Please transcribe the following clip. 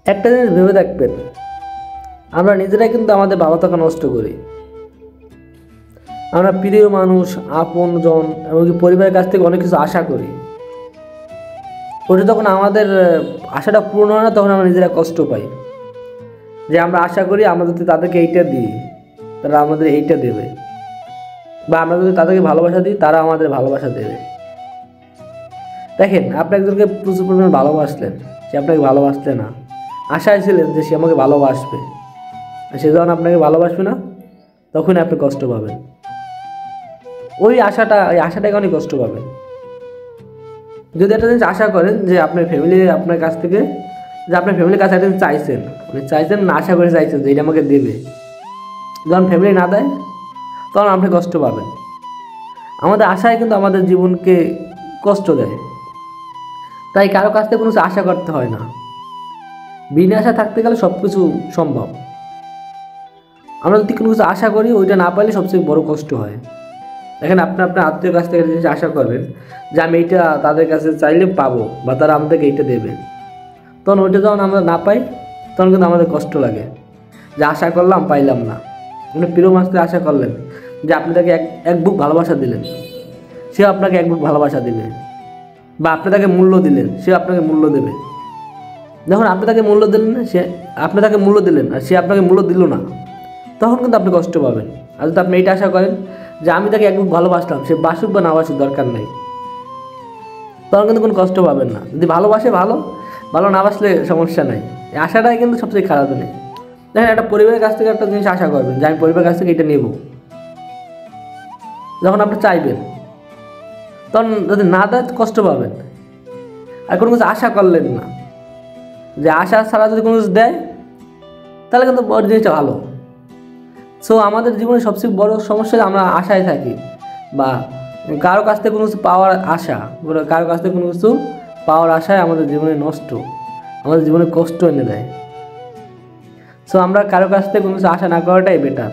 একটা জিনিস ভেবে দেখবেন, আমরা নিজেরাই কিন্তু আমাদের ভালো থাকা নষ্ট করি। আমরা প্রিয় মানুষ, আপনজন এমনকি পরিবারের কাছ থেকে অনেক কিছু আশা করি। ওটা যখন আমাদের আশাটা পূর্ণ হয় না, তখন আমরা নিজেরা কষ্ট পাই। যে আমরা আশা করি আমরা যদি তাদেরকে এইটা দিই, তারা আমাদের এইটা দেবে, বা আমরা যদি তাদেরকে ভালোবাসা দিই, তারা আমাদের ভালোবাসা দেবে। দেখেন, আপনি একজনকে প্রচুর পরিমাণে ভালোবাসলেন, সে আপনাকে ভালোবাসলে না, আশায় ছিলেন যে সে আমাকে ভালোবাসবে, সে যখন আপনাকে ভালোবাসবে না, তখনই আপনি কষ্ট পাবেন। ওই আশাটাকে অনেক কষ্ট পাবেন। যদি একটা জিনিস আশা করেন যে আপনার ফ্যামিলি আপনার কাছ থেকে, যে আপনার ফ্যামিলির কাছে একটা জিনিস চাইছেন, মানে চাইছেন না, আশা করে চাইছেন যে এটা আমাকে দেবে, যখন ফ্যামিলি না দেয়, তখন আপনি কষ্ট পাবেন। আমাদের আশায় কিন্তু আমাদের জীবনকে কষ্ট দেয়। তাই কারো কাছ থেকে কোনো কিছু আশা করতে হয় না। বিনা আশা থাকতে গেলে সব কিছু সম্ভব। আমরা যদি কোনো কিছু আশা করি, ওইটা না পাইলে সবচেয়ে বড় কষ্ট হয়। দেখেন, আপনি আপনার আত্মীয়র কাছ থেকে জিনিস আশা করবেন যে আমি এইটা তাদের কাছে চাইলে পাবো, বা তারা আমাদেরকে এইটা দেবে। তখন ওইটা যখন আমরা না পাই, তখন কিন্তু আমাদের কষ্ট লাগে যে আশা করলাম পাইলাম না। আপনি প্রিয় মানুষকে আশা করলেন যে আপনি তাকে এক বুক ভালোবাসা দিলেন, সেও আপনাকে এক বুক ভালোবাসা দেবে, বা আপনি তাকে মূল্য দিলেন, সেও আপনাকে মূল্য দেবে। যখন আপনি তাকে মূল্য দিলেন না, আপনি তাকে মূল্য দিলেন আর সে আপনাকে মূল্য দিল না, তখন কিন্তু আপনি কষ্ট পাবেন। আর যদি আপনি এইটা আশা করেন যে আমি তাকে এক বুক ভালোবাসলাম, সে বাসুক বা না বাসুক দরকার নেই, তখন কিন্তু কোনো কষ্ট পাবেন না। যদি ভালোবাসে ভালো, ভালো না বাসলে সমস্যা নাই। এই আশাটাই কিন্তু সবচেয়ে খারাপ জিনিস। দেখেন, একটা পরিবারের কাছ থেকে একটা জিনিস আশা করবেন যে আমি পরিবারের কাছ থেকে এটা নেব, যখন আপনি চাইবেন, তখন যদি না দেয় কষ্ট পাবেন। আর কোনো কিছু আশা করলেন না, যে আশা ছাড়া যদি কোনো কিছু দেয়, তাহলে কিন্তু বড় জিনিসটা ভালো। সো আমাদের জীবনে সবচেয়ে বড় সমস্যা আমরা আশায় থাকি, বা কারো কাছ থেকে কোনো কিছু পাওয়ার আশা, কারো কাছ থেকে কোনো কিছু পাওয়ার আশায় আমাদের জীবনে নষ্ট, আমাদের জীবনে কষ্ট এনে দেয়। সো আমরা কারো কাছ থেকে কোনো কিছু আশা না করাটাই বেটার।